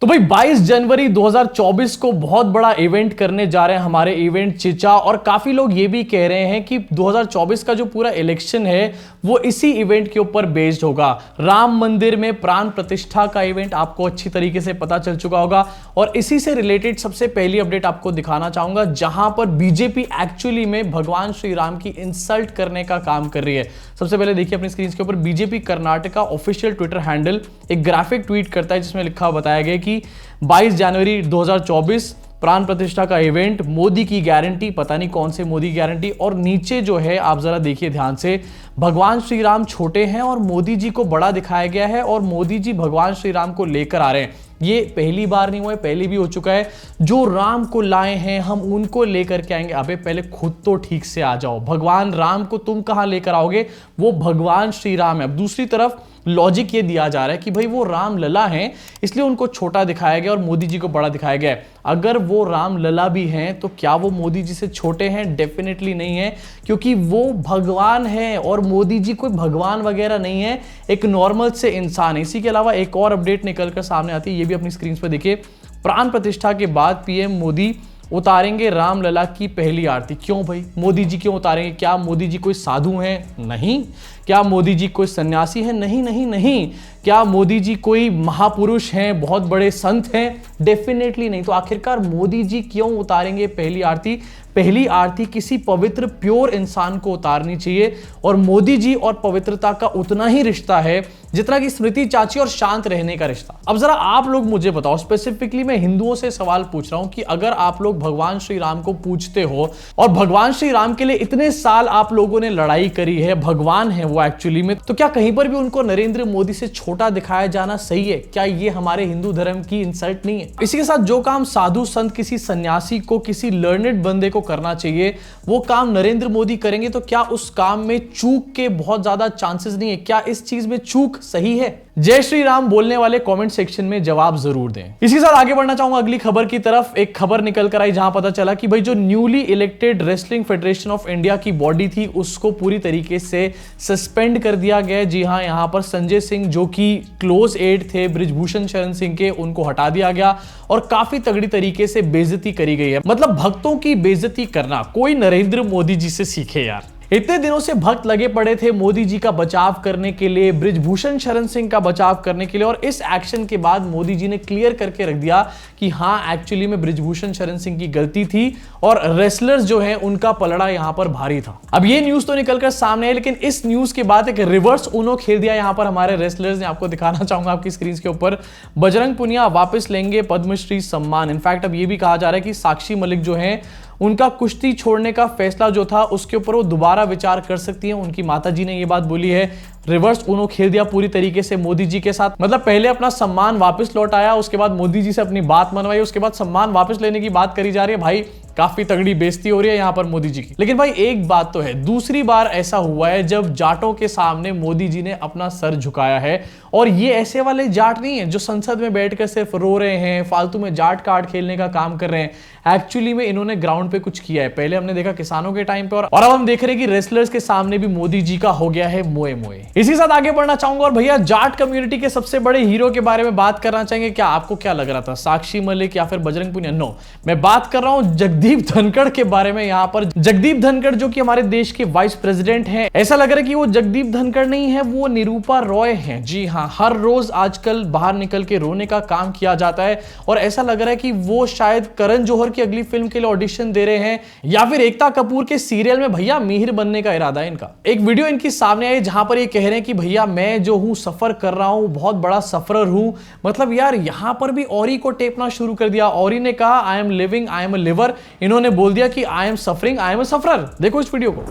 तो भाई 22 जनवरी 2024 को बहुत बड़ा इवेंट करने जा रहे हैं हमारे इवेंट चिचा। और काफी लोग ये भी कह रहे हैं कि 2024 का जो पूरा इलेक्शन है वो इसी इवेंट के ऊपर बेस्ड होगा। राम मंदिर में प्राण प्रतिष्ठा का इवेंट आपको अच्छी तरीके से पता चल चुका होगा और इसी से रिलेटेड सबसे पहली अपडेट आपको दिखाना चाहूंगा, जहां पर बीजेपी एक्चुअली में भगवान श्री राम की इंसल्ट करने का काम कर रही है। सबसे पहले देखिए अपनी स्क्रीन के ऊपर BJP Karnataka official Twitter handle एक ग्राफिक ट्वीट करता है जिसमें लिखा बताया गया कि 22 जनवरी 2024 प्राण प्रतिष्ठा का इवेंट, मोदी की गारंटी, पता नहीं कौन से मोदी की गारंटी। और नीचे जो है आप जरा देखिए ध्यान से, भगवान श्री राम छोटे हैं और मोदी जी को बड़ा दिखाया गया है और मोदी जी भगवान श्री राम को लेकर आ रहे हैं। ये पहली बार नहीं हुआ है, पहले भी हो चुका है। जो राम को लाए हैं हम उनको लेकर के आएंगे। अबे पहले खुद तो ठीक से आ जाओ, भगवान राम को तुम कहां लेकर आओगे, वो भगवान श्री राम है। अब दूसरी तरफ लॉजिक ये दिया जा रहा है कि भाई वो राम लला हैं इसलिए उनको छोटा दिखाया गया और मोदी जी को बड़ा दिखाया गया है। अगर वो राम लला भी हैं तो क्या वो मोदी जी से छोटे हैं? डेफिनेटली नहीं है, क्योंकि वो भगवान है और मोदी जी कोई भगवान वगैरह नहीं है, एक नॉर्मल से इंसान है। इसी के अलावा एक और अपडेट निकलकर सामने आती है, ये भी अपनी स्क्रीन पर देखिए। प्राण प्रतिष्ठा के बाद पीएम मोदी उतारेंगे राम लला की पहली आरती। क्यों भाई, मोदी जी क्यों उतारेंगे? क्या मोदी जी कोई साधु हैं? नहीं। क्या मोदी जी कोई सन्यासी हैं? नहीं नहीं नहीं। क्या मोदी जी कोई महापुरुष हैं, बहुत बड़े संत हैं? डेफिनेटली नहीं। तो आखिरकार मोदी जी क्यों उतारेंगे पहली आरती? पहली आरती किसी पवित्र प्योर इंसान को उतारनी चाहिए और मोदी जी और पवित्रता का उतना ही रिश्ता है जितना कि स्मृति चाची और शांत रहने का रिश्ता। अब जरा आप लोग मुझे बताओ, स्पेसिफिकली मैं हिंदुओं से सवाल पूछ रहा हूं कि अगर आप लोग भगवान श्री राम को पूजते हो और भगवान श्री राम के लिए इतने साल आप लोगों ने लड़ाई करी है, भगवान है वो एक्चुअली में, तो क्या कहीं पर भी उनको नरेंद्र मोदी से छोटा दिखाया जाना सही है? क्या ये हमारे हिंदू धर्म की इंसल्ट नहीं है? इसी के साथ जो काम साधु संत किसी सन्यासी को, किसी लर्नेड बंदे को करना चाहिए, वो काम नरेंद्र मोदी करेंगे, तो क्या उस काम में चूक के बहुत ज्यादा चांसेस नहीं है? क्या इस चीज में चूक सही है? जय श्री राम बोलने वाले कमेंट सेक्शन में जवाब जरूर दें। इसी साथ आगे बढ़ना चाहूंगा अगली खबर की तरफ। एक खबर निकल कर आई जहां पता चला कि भाई जो newly elected wrestling federation of India की बॉडी थी उसको पूरी तरीके से सस्पेंड कर दिया गया। जी हां, यहां पर संजय सिंह जो कि क्लोज एड थे बृजभूषण शरण सिंह के, उनको हटा दिया गया और काफी तगड़ी तरीके से बेइज्जती करी गई है। मतलब भक्तों की बेइज्जती करना कोई नरेंद्र मोदी जी से सीखे यार। इतने दिनों से भक्त लगे पड़े थे मोदी जी का बचाव करने के लिए, बृजभूषण शरण सिंह का बचाव करने के लिए, और इस एक्शन के बाद मोदी जी ने क्लियर करके रख दिया कि हाँ एक्चुअली में बृजभूषण शरण सिंह की गलती थी और रेसलर्स जो हैं उनका पलड़ा यहां पर भारी था। अब ये न्यूज तो निकलकर सामने है, लेकिन इस न्यूज के बाद एक रिवर्स ऊनो खेल दिया यहां पर हमारे रेसलर्स ने। आपको दिखाना चाहूंगा आपकी स्क्रीन के ऊपर, बजरंग पुनिया वापस लेंगे पद्मश्री सम्मान। इनफैक्ट अब ये भी कहा जा रहा है कि साक्षी मलिक जो है उनका कुश्ती छोड़ने का फैसला जो था उसके ऊपर वो दोबारा विचार कर सकती हैं। उनकी माताजी ने ये बात बोली है। रिवर्स ऊनो खेल दिया पूरी तरीके से मोदी जी के साथ। मतलब पहले अपना सम्मान वापस लौट आया, उसके बाद मोदी जी से अपनी बात मनवाई, उसके बाद सम्मान वापस लेने की बात करी जा रही है। भाई काफी तगड़ी बेइज्जती हो रही है यहां पर मोदी जी की। लेकिन भाई एक बात तो है, दूसरी बार ऐसा हुआ है जब जाटों के सामने मोदी जी ने अपना सर झुकाया है। और ये ऐसे वाले जाट नहीं है जो संसद में बैठकर सिर्फ रो रहे हैं, फालतू में जाट कार्ड खेलने का काम कर रहे हैं। एक्चुअली में इन्होंने ग्राउंड पे कुछ किया है। पहले हमने देखा किसानों के टाइम पे और अब हम देख रहे हैं कि रेसलर्स के सामने भी मोदी जी का हो गया है मोए मोए। इसी साथ आगे बढ़ना चाहूंगा और भैया जाट कम्युनिटी के सबसे बड़े हीरो के बारे में बात करना चाहेंगे। क्या आपको क्या लग रहा था, साक्षी मलिक या फिर बजरंग पुनिया? नो, मैं बात कर रहा हूं जगदीप धनखड़ के बारे में। यहां पर जगदीप धनखड़ जो कि हमारे देश के वाइस प्रेसिडेंट हैं, ऐसा लग रहा है कि वो जगदीप धनखड़ नहीं है, वो निरूपा रॉय हैं। जी हां, हर रोज आजकल बाहर निकल के रोने का काम किया जाता है और ऐसा लग रहा है कि वो शायद करण जौहर की अगली फिल्म के लिए ऑडिशन दे रहे हैं या फिर एकता कपूर के सीरियल में भैया मिहिर बनने का इरादा है इनका। एक वीडियो इनकी सामने आई जहां पर ये कह रहे हैं कि भैया मैं जो हूं सफर कर रहा हूं, बहुत बड़ा सफरर हूं। मतलब यार यहां पर भी औरी को टेपना शुरू कर दिया। औरी ने कहा I am living, I am a liver. इन्होंने बोल दिया कि I am suffering, I am a sufferer. देखो इस वीडियो को।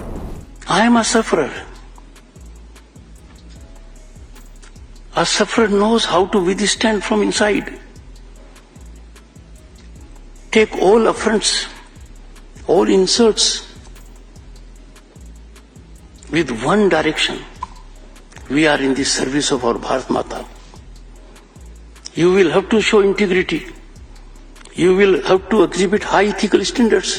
I am a sufferer. A sufferer knows how to withstand from inside. Take all affronts, all insults with one direction. We are in the service of our Bharat Mata. You will have to show integrity. You will have to exhibit high ethical standards.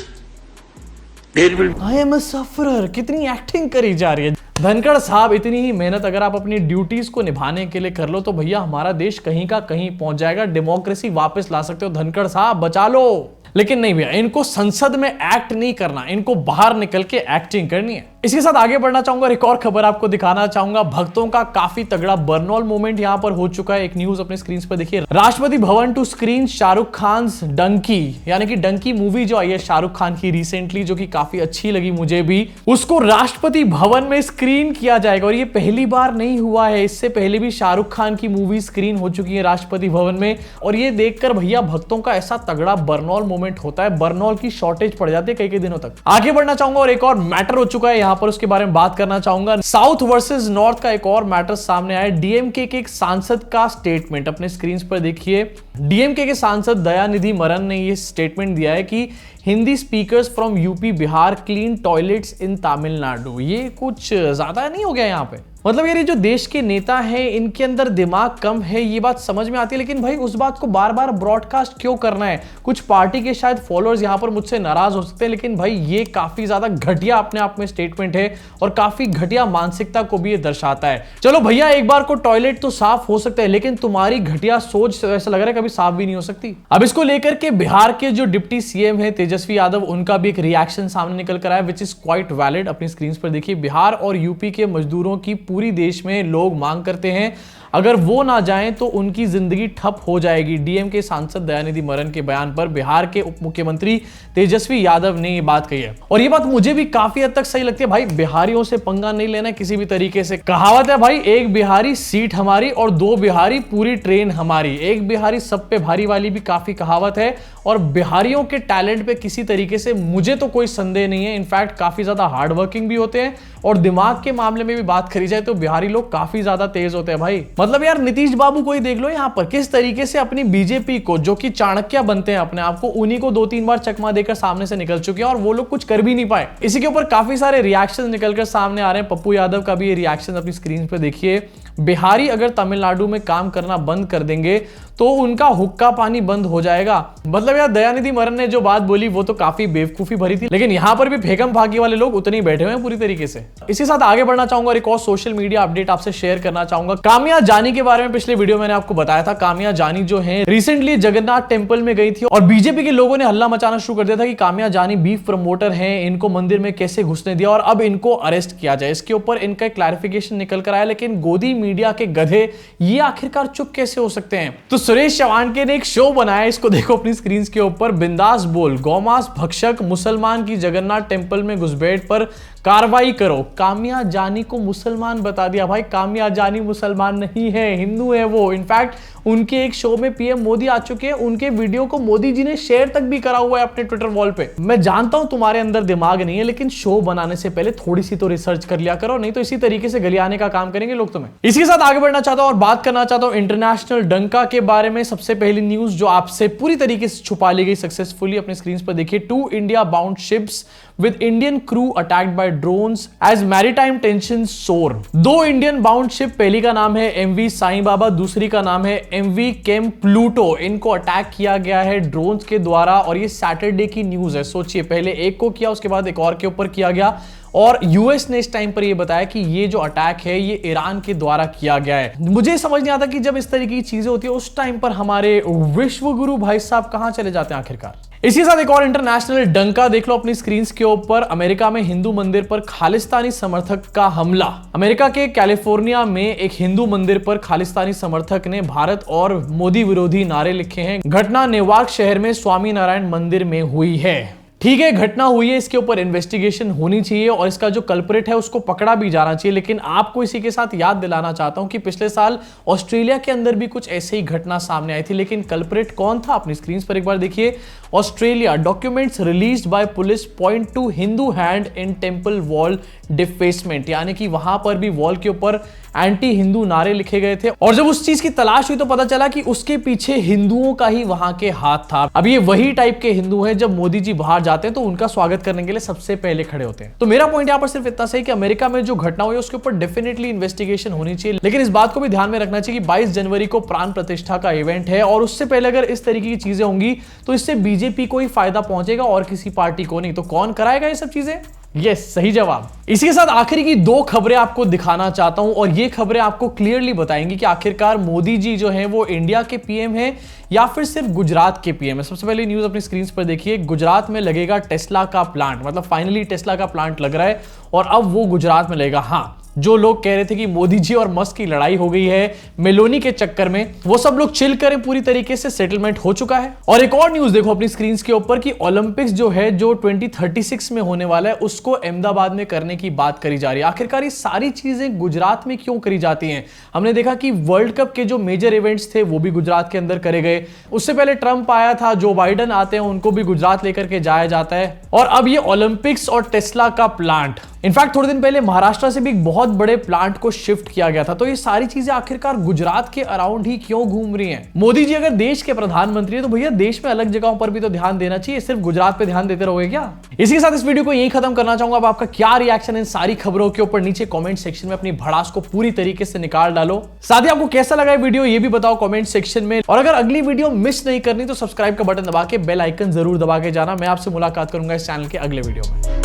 There will I am a sufferer। कितनी acting करी जा रही है। धनखड़ साहब, इतनी ही मेहनत अगर आप अपनी ड्यूटीज को निभाने के लिए कर लो तो भैया हमारा देश कहीं का कहीं पहुंच जाएगा, डेमोक्रेसी वापस ला सकते हो। धनखड़ साहब बचा लो। लेकिन नहीं भैया, इनको संसद में एक्ट नहीं करना, इनको बाहर निकल के एक्टिंग करनी है। इसके साथ आगे बढ़ना चाहूंगा, एक और खबर आपको दिखाना चाहूंगा। भक्तों का काफी तगड़ा बर्नॉल मूवमेंट यहां पर हो चुका है। एक न्यूज अपने स्क्रीन पर देखिए। राष्ट्रपति भवन टू स्क्रीन शाहरुख खान डंकी, यानी कि डंकी मूवी जो आई है शाहरुख खान की रिसेंटली, जो कि काफी अच्छी लगी मुझे भी, उसको राष्ट्रपति भवन में स्क्रीन किया जाएगा। और ये पहली बार नहीं हुआ है, इससे पहले भी शाहरुख खान की मूवी स्क्रीन हो चुकी है राष्ट्रपति भवन में। और ये देखकर भैया भक्तों का ऐसा तगड़ा बर्नॉल मूवमेंट होता है, बर्नॉल की शॉर्टेज पड़ जाती है कई कई दिनों तक। आगे बढ़ना चाहूंगा और एक और मैटर हो चुका है यहां पर, उसके बारे में बात करना चाहूंगा। साउथ वर्सेस नॉर्थ का एक और मैटर सामने आया। डीएमके के एक सांसद का स्टेटमेंट अपने स्क्रीन पर देखिए। डीएमके के सांसद दयानिधि मरन ने यह स्टेटमेंट दिया है कि Hindi speakers from UP Bihar clean toilets in Tamil Nadu. ये कुछ ज्यादा नहीं हो गया यहां पे? मतलब यार ये जो देश के नेता हैं इनके अंदर दिमाग कम है, ये बात समझ में आती है, लेकिन भाई उस बात को बार बार ब्रॉडकास्ट क्यों करना है? कुछ पार्टी के शायद फॉलोअर्स यहां पर मुझसे नाराज हो सकते हैं, लेकिन भाई ये काफी ज्यादा घटिया अपने आप में स्टेटमेंट है और काफी घटिया मानसिकता को भी ये दर्शाता है। चलो भैया, एक बार को टॉयलेट तो साफ हो सकता है, लेकिन तुम्हारी घटिया सोच ऐसा लग रहा है कभी साफ भी नहीं हो सकती। अब इसको लेकर के बिहार के जो डिप्टी सीएम है तेजस्वी यादव, उनका भी एक रिएक्शन सामने निकल कर आया, विच इज क्वाइट वैलिड। अपनी स्क्रीन पर देखिए। बिहार और यूपी के मजदूरों की पूरी देश में लोग मांग करते हैं, अगर वो ना जाएं तो उनकी जिंदगी ठप हो जाएगी। डीएम के सांसद दयानिधि मरन के बयान पर बिहार के उप मुख्यमंत्री तेजस्वी यादव ने ये बात कही है और ये बात मुझे भी काफी हद तक सही लगती है। भाई बिहारियों से पंगा नहीं लेना किसी भी तरीके से। कहावत है भाई, एक बिहारी सीट हमारी और दो बिहारी पूरी ट्रेन हमारी। एक बिहारी सब पे भारी वाली भी काफी कहावत है और बिहारियों के टैलेंट पे किसी तरीके से मुझे तो कोई संदेह नहीं है। इनफैक्ट काफी ज्यादा हार्ड वर्किंग भी होते हैं और दिमाग के मामले में भी बात करी जाए तो बिहारी लोग काफी ज्यादा तेज होते हैं भाई। मतलब यार नीतीश बाबू को ही देख लो यहाँ पर, किस तरीके से अपनी बीजेपी को, जो कि चाणक्य बनते हैं अपने आप को, उन्हीं को 2-3 बार चकमा देकर सामने से निकल चुके हैं और वो लोग कुछ कर भी नहीं पाए। इसी के ऊपर काफी सारे रिएक्शन निकलकर सामने आ रहे हैं। पप्पू यादव का भी ये रिएक्शन अपनी स्क्रीन पे देखिए। बिहारी अगर तमिलनाडु में काम करना बंद कर देंगे तो उनका हुक्का पानी बंद हो जाएगा। मतलब यार दयानिधि मरन ने जो बात बोली वो तो काफी बेवकूफी भरी थी, लेकिन यहां पर भी फेकम फाकी वाले लोग उतने ही बैठे हुए हैं पूरी तरीके से। इसी साथ आगे बढ़ना चाहूंगा और एक और सोशल मीडिया अपडेट आपसे शेयर करना चाहूंगा। काम्या जानी के बारे में पिछले वीडियो मैंने आपको बताया था। काम्या जानी जो है रिसेंटली जगन्नाथ टेंपल में गई थी और बीजेपी के लोगों ने हल्ला मचाना शुरू कर दिया था कि काम्या जानी बीफ प्रमोटर हैं, इनको मंदिर में कैसे घुसने दिया और अब इनको अरेस्ट किया जाए। इसके ऊपर इनका क्लैरिफिकेशन निकल कर आया, लेकिन गोदी मीडिया के गधे ये आखिरकार चुप कैसे हो सकते हैं? तो सुरेश चौहान के ने एक शो बनाया, इसको देखो अपनी स्क्रीन के ऊपर। बिंदास बोल, गौमांस भक्षक मुसलमान की जगन्नाथ टेंपल में घुसपैठ पर कार्रवाई करो। काम्या जानी को मुसलमान बता दिया। भाई काम्या जानी मुसलमान नहीं है, हिंदू है वो। इनफैक्ट उनके एक शो में पीएम मोदी आ चुके हैं, उनके वीडियो को मोदी जी ने शेयर तक भी करा हुआ है अपने ट्विटर वॉल पे। मैं जानता हूं तुम्हारे अंदर दिमाग नहीं है, लेकिन शो बनाने से पहले थोड़ी सी तो रिसर्च कर लिया करो, नहीं तो इसी तरीके से गलियाने का काम करेंगे लोग तुम्हें। इसी के साथ आगे बढ़ना चाहता हूं और बात करना चाहता हूं इंटरनेशनल डंका के बारे में। सबसे पहली न्यूज जो आपसे पूरी तरीके से छुपा ली गई सक्सेसफुली, अपनी स्क्रीन पर देखिए। 2 India bound ships with Indian crew attacked by drones as maritime tensions soar। 2 Indian bound ship, पहली का नाम है एमवी साईं बाबा, दूसरी का नाम है एमवी केम प्लूटो। इनको अटैक किया गया है ड्रोन्स के द्वारा और ये सैटरडे की न्यूज है। सोचिए, पहले एक को किया, उसके बाद एक और के ऊपर किया गया और यूएस ने इस टाइम पर ये बताया कि ये जो अटैक है ये ईरान के द्वारा किया गया है। मुझे समझ नहीं आता कि जब इस तरीके की चीजें होती है उस टाइम पर हमारे विश्व गुरु भाई साहब कहां चले जाते हैं आखिरकार। इसी साथ एक और इंटरनेशनल डंका देख लो अपनी स्क्रीन के ऊपर। अमेरिका में हिंदू मंदिर पर खालिस्तानी समर्थक का हमला। अमेरिका के कैलिफोर्निया में एक हिंदू मंदिर पर खालिस्तानी समर्थक ने भारत और मोदी विरोधी नारे लिखे हैं। घटना नेवार्क शहर में स्वामी नारायण मंदिर में हुई है। ठीक है, घटना हुई है, इसके ऊपर इन्वेस्टिगेशन होनी चाहिए और इसका जो कल्प्रिट है उसको पकड़ा भी जाना चाहिए। लेकिन आपको इसी के साथ याद दिलाना चाहता हूं कि पिछले साल ऑस्ट्रेलिया के अंदर भी कुछ ऐसे ही घटना सामने आई थी, लेकिन कल्प्रिट कौन था अपनी स्क्रीन पर एक बार देखिए। Australia, documents released by police point two Hindu hand in temple wall defacement, यानी कि वहां पर भी वॉल के ऊपर एंटी हिंदू नारे लिखे गए थे और जब उस चीज की तलाश हुई तो पता चला कि उसके पीछे हिंदुओं का ही वहां के हाथ था। अब ये वही टाइप के हिंदू हैं, जब मोदी जी बाहर जाते हैं तो उनका स्वागत करने के लिए सबसे पहले खड़े होते हैं। तो मेरा पॉइंट यहां पर सिर्फ इतना सही कि अमेरिका में जो घटना हुई उसके ऊपर डेफिनेटली इन्वेस्टिगेशन होनी चाहिए, लेकिन इस बात को भी ध्यान में रखना चाहिए कि 22 जनवरी को प्राण प्रतिष्ठा का इवेंट है और उससे पहले अगर इस तरीके की चीजें होंगी तो इससे बीजेपी को ही फायदा पहुंचेगा और किसी पार्टी को नहीं। तो कौन कराएगा ये सब चीजें? यस, सही जवाब। इसी के साथ आखिरी की 2 खबरें आपको दिखाना चाहता हूं और ये खबरें आपको क्लियरली बताएंगी कि आखिरकार मोदी जी जो हैं वो इंडिया के पीएम हैं या फिर सिर्फ गुजरात के पीएम है। सबसे पहले न्यूज अपनी स्क्रीन पर देखिए, गुजरात में लगेगा टेस्ला का प्लांट, मतलब फाइनली टेस्ला का प्लांट लग रहा है और अब वो गुजरात में लगेगा। हाँ, जो लोग कह रहे थे कि मोदी जी और मस्क की लड़ाई हो गई है मेलोनी के चक्कर में, वो सब लोग चिल करें, पूरी तरीके से सेटलमेंट हो चुका है। और एक और न्यूज देखो अपनी स्क्रीन के ऊपर कि ओलंपिक्स जो है जो 2036 में होने वाला है उसको अहमदाबाद में करने की बात करी जा रही है। आखिरकार ये सारी चीजें गुजरात में क्यों करी जाती हैं? हमने देखा कि वर्ल्ड कप के जो मेजर इवेंट्स थे वो भी गुजरात के अंदर करे गए, उससे पहले ट्रंप आया था, जो बाइडन आते हैं उनको भी गुजरात लेकर के जाया जाता है, और अब ये ओलंपिक्स और टेस्ला का प्लांट। इनफैक्ट थोड़े दिन पहले महाराष्ट्र से भी एक बहुत बड़े प्लांट को शिफ्ट किया गया था। तो ये सारी चीजें आखिरकार गुजरात के अराउंड ही क्यों घूम रही हैं? मोदी जी अगर देश के प्रधानमंत्री है तो भैया देश में अलग जगहों पर भी तो ध्यान देना चाहिए, सिर्फ गुजरात पे ध्यान देते रहोगे क्या? इसी के साथ इस वीडियो को यहीं खत्म करना चाहूंगा। अब आपका क्या रिएक्शन है इन सारी खबरों के ऊपर? नीचे कमेंट सेक्शन में अपनी भड़ास को पूरी तरीके से निकाल डालो। साथ ही आपको कैसा लगा वीडियो ये भी बताओ कमेंट सेक्शन में, और अगर अगली वीडियो मिस नहीं करनी तो सब्सक्राइब का बटन दबा के बेल आइकन जरूर दबा के जाना। मैं आपसे मुलाकात करूंगा इस चैनल के अगले वीडियो में।